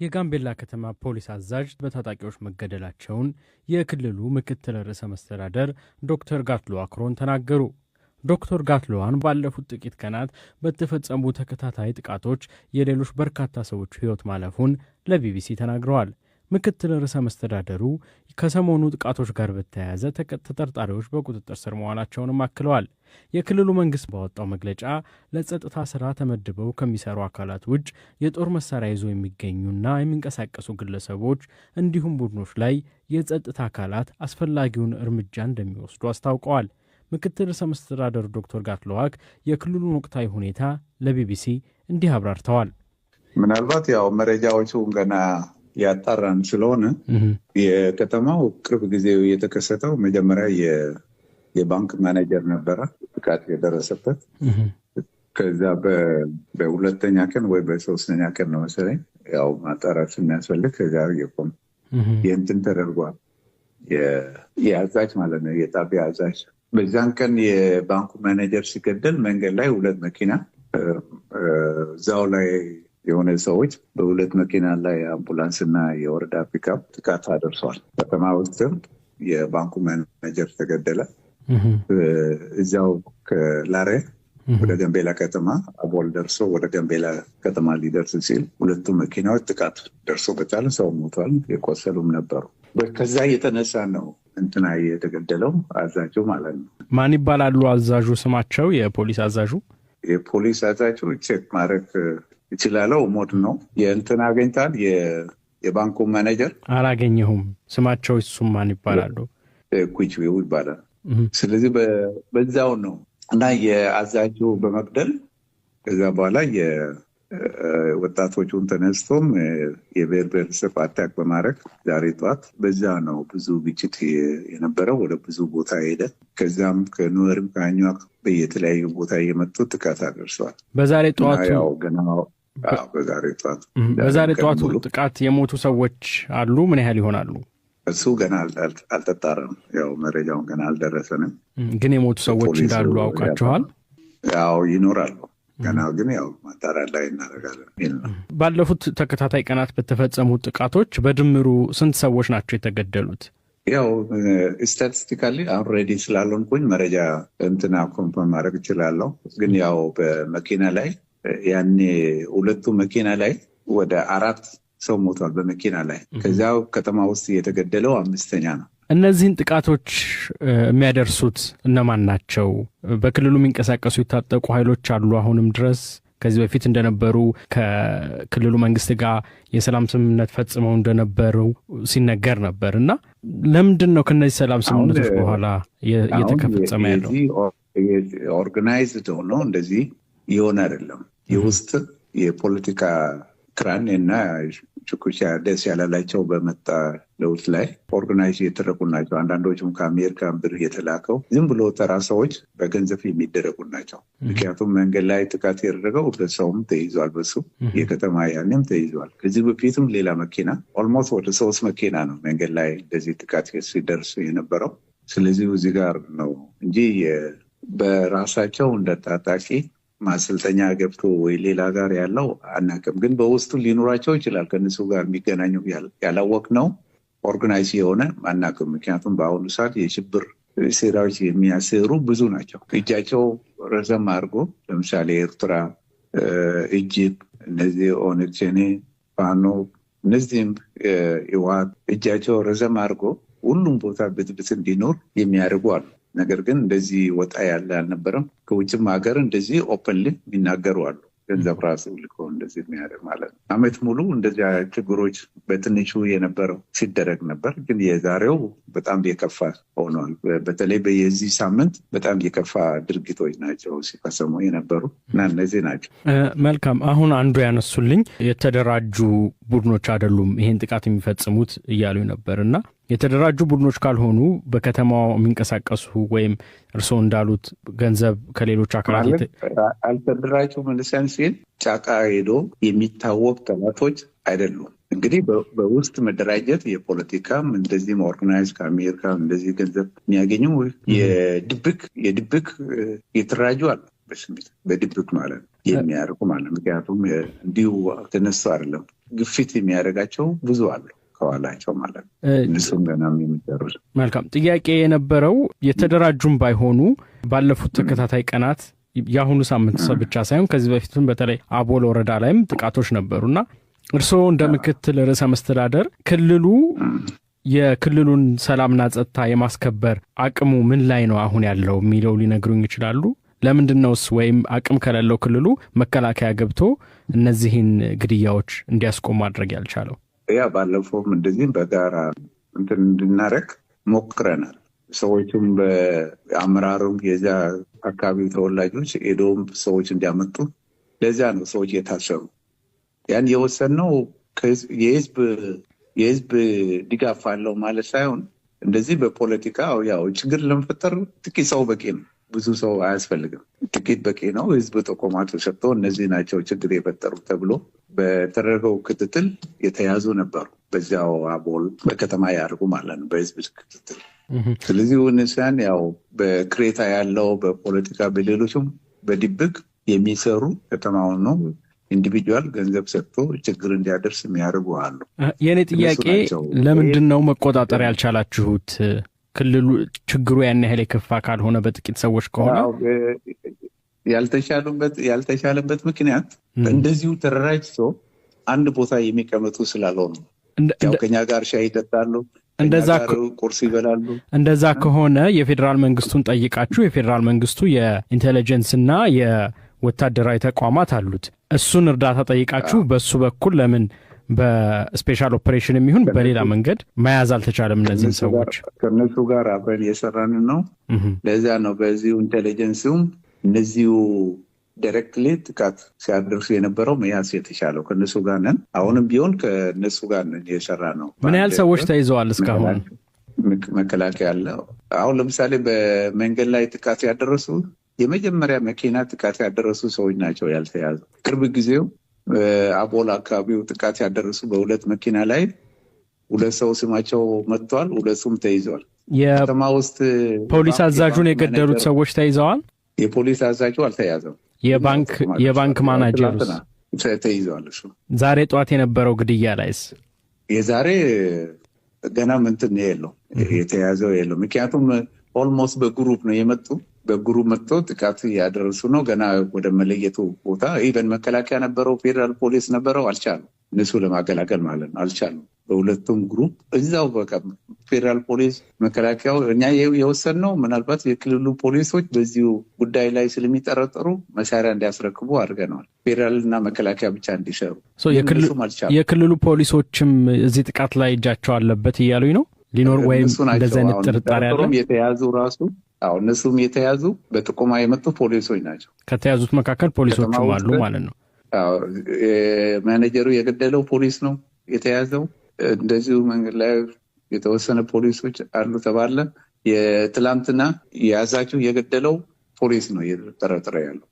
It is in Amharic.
የጋምቤላ ከተማ ፖሊስ አዛዥ በታጣቂዎች መገደላቸውን የክልሉ ምክትል ርዕሰ መስተዳደር ዶክተር ጋትሎ አክሮን ተናገሩ። ዶክተር ጋትሎዋን ባለፉት ጥቂት ቀናት በተፈጸሙ ተከታታይ ጥቃቶች የሌሎች በርካታ ሰዎች ሕይወት ማለፉን ለቢቢሲ ተናግረዋል። ምክትል ርዕሰ መስተዳደሩ ከሰሞኑ ጥቃቶች ጋር በተያያዘ ተጠርጣሪዎች በቁጥጥር ስር መዋላቸውንም አክለዋል። የክልሉ መንግስት ባወጣው መግለጫ ለጸጥታ ስራ ተመድበው ከሚሰሩ አካላት ውጭ የጦር መሳሪያ ይዞ የሚገኙና የሚንቀሳቀሱ ግለሰቦች እንዲሁም ቡድኖች ላይ የጸጥታ አካላት አስፈላጊውን እርምጃ እንደሚወስዱ አስታውቀዋል። ምክትል ርዕሰ መስተዳደሩ ዶክተር ጋትሎዋክ የክልሉን ወቅታዊ ሁኔታ ለቢቢሲ እንዲህ አብራርተዋል። ምናልባት መረጃዎቹ ገና ያጣራን ስለሆነ የከተማው ቅርብ ጊዜ የተከሰተው መጀመሪያ የባንክ ማኔጀር ነበረ ጥቃት የደረሰበት። ከዛ በሁለተኛ ቀን ወይ በሶስተኛ ቀን ነው መሰለኝ ማጣራት የሚያስፈልግ ከዛ የእንትን ተደርጓል። የአዛዥ ማለት ነው የጣቢያ አዛዥ። በዛን ቀን የባንኩ ማኔጀር ሲገደል መንገድ ላይ ሁለት መኪና እዛው ላይ የሆነ ሰዎች በሁለት መኪና ላይ አምቡላንስ እና የወረዳ ፒካፕ ጥቃት አደርሰዋል። ከተማ ውስጥም የባንኩ ማኔጀር ተገደለ። እዛው ከላሬ ወደ ገምቤላ ከተማ አቦል ደርሶ ወደ ገምቤላ ከተማ ሊደርስ ሲል ሁለቱ መኪናዎች ጥቃት ደርሶበታል። ሰው ሞቷል፣ የቆሰሉም ነበሩ። ከዛ የተነሳ ነው እንትና የተገደለው አዛዡ ማለት ነው። ማን ይባላሉ አዛዡ? ስማቸው የፖሊስ አዛዡ የፖሊስ አዛዡ ቼክ ማድረግ ይችላለው። ሞድ ነው የእንትን አገኝታል። የባንኩ ማኔጀር አላገኘሁም። ስማቸው እሱም ማን ይባላሉ? ኩችዌው ይባላል። ስለዚህ በዛው ነው እና የአዛዡ በመግደል ከዛ በኋላ ወጣቶቹን ተነስቶም የብሔር ብሔረሰብ አታክ በማድረግ ዛሬ ጠዋት በዛ ነው ብዙ ግጭት የነበረው። ወደ ብዙ ቦታ ሄደ። ከዛም ከኑዌርም ከአኟክ በየተለያዩ ቦታ እየመጡ ጥቃት አደርሰዋል። በዛሬ ጠዋቱ በዛሬ ጠዋቱ ጥቃት የሞቱ ሰዎች አሉ። ምን ያህል ይሆናሉ? እሱ ገና አልተጣራም። መረጃውን ገና አልደረሰንም። ግን የሞቱ ሰዎች እንዳሉ አውቃችኋል? ይኖራሉ። ገና ግን ማጣራት ላይ እናደርጋለን። ባለፉት ተከታታይ ቀናት በተፈጸሙ ጥቃቶች በድምሩ ስንት ሰዎች ናቸው የተገደሉት? ስታቲስቲካሊ አሁን ሬዲ ስላልሆንኩኝ መረጃ ኮንፈርም ማድረግ እችላለሁ። ግን በመኪና ላይ ያኔ ሁለቱ መኪና ላይ ወደ 4 ሰው ሞቷል በመኪና ላይ። ከዚያው ከተማ ውስጥ የተገደለው 5ኛ ነው። እነዚህን ጥቃቶች የሚያደርሱት እነማን ናቸው? በክልሉ የሚንቀሳቀሱ የታጠቁ ኃይሎች አሉ አሁንም ድረስ? ከዚህ በፊት እንደነበሩ ከክልሉ መንግስት ጋር የሰላም ስምምነት ፈጽመው እንደነበሩ ሲነገር ነበር እና ለምንድን ነው ከነዚህ ሰላም ስምምነቶች በኋላ እየተፈጸመ ያለው? ኦርጋናይዝድ ሆኖ እንደዚህ ይሆን አይደለም። የውስጥ የፖለቲካ ክራን እና ችኩቻ ደስ ያላላቸው በመጣ ለውጥ ላይ ኦርጋናይዝ የተደረጉ ናቸው። አንዳንዶቹም ከአሜሪካ ብር የተላከው ዝም ብሎ ተራ ሰዎች በገንዘብ የሚደረጉ ናቸው። ምክንያቱም መንገድ ላይ ጥቃት ያደረገው ሰውም ተይዟል። በሱ የከተማ ያኔም ተይዟል። ከዚህ በፊትም ሌላ መኪና ኦልሞስት ወደ 3 መኪና ነው መንገድ ላይ እንደዚህ ጥቃት ሲደርስ የነበረው። ስለዚህ እዚህ ጋር ነው እንጂ በራሳቸው እንደ ታጣቂ ማሰልጠኛ ገብቶ ወይ ሌላ ጋር ያለው አናውቅም። ግን በውስጡ ሊኖራቸው ይችላል። ከነሱ ጋር የሚገናኙ ያላወቅ ነው ኦርጋናይዝ የሆነ አናውቅም። ምክንያቱም በአሁኑ ሰዓት የሽብር ሴራዎች የሚያሰሩ ብዙ ናቸው። እጃቸው ረዘም አድርጎ ለምሳሌ ኤርትራ፣ ኢጅፕት፣ እነዚህ ኦነግ ሸኔ፣ ፋኖ፣ እነዚህም ህወሓት እጃቸው ረዘም አድርጎ ሁሉም ቦታ ብጥብጥ እንዲኖር የሚያደርጉ አሉ። ነገር ግን እንደዚህ ወጣ ያለ አልነበረም። ከውጭም ሀገር እንደዚህ ኦፕንሊ የሚናገሩ አሉ። ገንዘብ ራሱ ልኮ እንደዚህ የሚያደርግ ማለት ነው። አመት ሙሉ እንደዚህ ችግሮች በትንሹ የነበረው ሲደረግ ነበር። ግን የዛሬው በጣም የከፋ ሆኗል። በተለይ በየዚህ ሳምንት በጣም የከፋ ድርጊቶች ናቸው ሲፈጸሙ የነበሩ እና እነዚህ ናቸው። መልካም። አሁን አንዱ ያነሱልኝ የተደራጁ ቡድኖች አይደሉም ይሄን ጥቃት የሚፈጽሙት እያሉ ነበር እና የተደራጁ ቡድኖች ካልሆኑ በከተማው የሚንቀሳቀሱ ወይም እርስዎ እንዳሉት ገንዘብ ከሌሎች አካላት አልተደራጁ መልሰን ሲል ጫካ ሄዶ የሚታወቅ ጠላቶች አይደሉም። እንግዲህ በውስጥ መደራጀት የፖለቲካም እንደዚህም ኦርጋናይዝ ከአሜሪካ እንደዚህ ገንዘብ የሚያገኙ የድብቅ የተደራጁ አሉ። በስሜት በድብቅ ማለት ነው የሚያደርጉ ማለት ምክንያቱም እንዲሁ ተነሱ አይደለም ግፊት የሚያደርጋቸው ብዙ አሉ ከኋላቸው ማለት ነው። እነሱም ገና የሚደርሱ መልካም ጥያቄ የነበረው የተደራጁም ባይሆኑ ባለፉት ተከታታይ ቀናት የአሁኑ ሳምንት ብቻ ሳይሆን ከዚህ በፊትም በተለይ አቦል ወረዳ ላይም ጥቃቶች ነበሩና እርስዎ እንደ ምክትል ርዕሰ መስተዳደር ክልሉ የክልሉን ሰላምና ጸጥታ የማስከበር አቅሙ ምን ላይ ነው አሁን ያለው የሚለው ሊነግሩኝ ይችላሉ? ለምንድነውስ ወይም አቅም ከሌለው ክልሉ መከላከያ ገብቶ እነዚህን ግድያዎች እንዲያስቆም ማድረግ ያልቻለው? ያ ባለፈውም እንደዚህም በጋራ እንድናረግ ሞክረናል። ሰዎችም በአመራሩም የዛ አካባቢ ተወላጆች ሄደውም ሰዎች እንዲያመጡ ለዚያ ነው ሰዎች የታሰሩ። ያን የወሰንነው የህዝብ ድጋፍ አለው ማለት ሳይሆን እንደዚህ በፖለቲካ ያው ችግር ለመፈጠር ጥቂት ሰው በቂ ነው፣ ብዙ ሰው አያስፈልግም። ጥቂት በቂ ነው። ህዝብ ጥቆማ ተሰጥቶ እነዚህ ናቸው ችግር የፈጠሩ ተብሎ በተደረገው ክትትል የተያዙ ነበሩ። በዚያው አቦል በከተማ ያርጉ ማለት ነው በህዝብ ክትትል። ስለዚህ ወንሳን ያው በክሬታ ያለው በፖለቲካ በሌሎችም በድብቅ የሚሰሩ ከተማውን ነው ኢንዲቪጁዋል ገንዘብ ሰጥቶ ችግር እንዲያደርስ የሚያደርጉ አሉ። የኔ ጥያቄ ለምንድን ነው መቆጣጠር ያልቻላችሁት? ክልሉ ችግሩ ያን ያህል የከፋ ካልሆነ በጥቂት ሰዎች ከሆነ ያልተቻለበት ምክንያት እንደዚሁ ተደራጅቶ አንድ ቦታ የሚቀመጡ ስላልሆኑ ያው ከኛ ጋር ሻይ ይጠጣሉ፣ ቁርስ ይበላሉ። እንደዛ ከሆነ የፌዴራል መንግስቱን ጠይቃችሁ የፌዴራል መንግስቱ የኢንቴሊጀንስና የወታደራዊ ተቋማት አሉት እሱን እርዳታ ጠይቃችሁ በሱ በኩል ለምን በስፔሻል ኦፕሬሽን የሚሆን በሌላ መንገድ መያዝ አልተቻለም? እነዚህን ሰዎች ከነሱ ጋር አብረን የሰራን ነው። ለዚያ ነው በዚሁ ኢንቴሊጀንስም እነዚሁ ዳይሬክትሊ ጥቃት ሲያደርሱ የነበረው መያዝ የተቻለው ከነሱ ጋር ነን። አሁንም ቢሆን ከነሱ ጋር ነን የሰራ ነው። ምን ያህል ሰዎች ተይዘዋል እስካሁን? መከላከያ አለ። አሁን ለምሳሌ በመንገድ ላይ ጥቃት ያደረሱ የመጀመሪያ መኪና ጥቃት ያደረሱ ሰዎች ናቸው ያልተያዙ። ቅርብ ጊዜው አቦል አካባቢው ጥቃት ያደረሱ በሁለት መኪና ላይ ሁለት ሰው ስማቸው መጥቷል፣ ሁለቱም ተይዘዋል። ከተማ ውስጥ ፖሊስ አዛዡን የገደሉት ሰዎች ተይዘዋል። የፖሊስ አዛዡ አልተያዘም። የባንክ ማናጀሩስ ተይዘዋል። እሱ ዛሬ ጠዋት የነበረው ግድያ ላይስ? የዛሬ ገና ምንትን የለው የተያዘው የለው። ምክንያቱም ኦልሞስት በግሩፕ ነው የመጡ በግሩፕ መጥቶ ጥቃት ያደረሱ ነው። ገና ወደ መለየቱ ቦታ ኢቨን መከላከያ ነበረው፣ ፌዴራል ፖሊስ ነበረው፣ አልቻሉ እነሱ ለማገላገል ማለት ነው አልቻሉ። በሁለቱም ግሩፕ እዛው በቃ ፌዴራል ፖሊስ መከላከያው እኛ የወሰንነው ምናልባት የክልሉ ፖሊሶች በዚሁ ጉዳይ ላይ ስለሚጠረጠሩ መሳሪያ እንዲያስረክቡ አድርገነዋል። ፌዴራልና መከላከያ ብቻ እንዲሰሩ። የክልሉ ፖሊሶችም እዚህ ጥቃት ላይ እጃቸው አለበት እያሉኝ ነው ሊኖር ወይም እንደዚህ አይነት ጥርጣሬ አለ? የተያዙ ራሱ እነሱም የተያዙ በጥቆማ የመጡ ፖሊሶች ናቸው። ከተያዙት መካከል ፖሊሶችም አሉ ማለት ነው። ማኔጀሩ የገደለው ፖሊስ ነው የተያዘው። እንደዚሁ መንገድ ላይ የተወሰነ ፖሊሶች አሉ ተባለ። የትላንትና የያዛቸው የገደለው ፖሊስ ነው እየተጠረጠረ ያለው።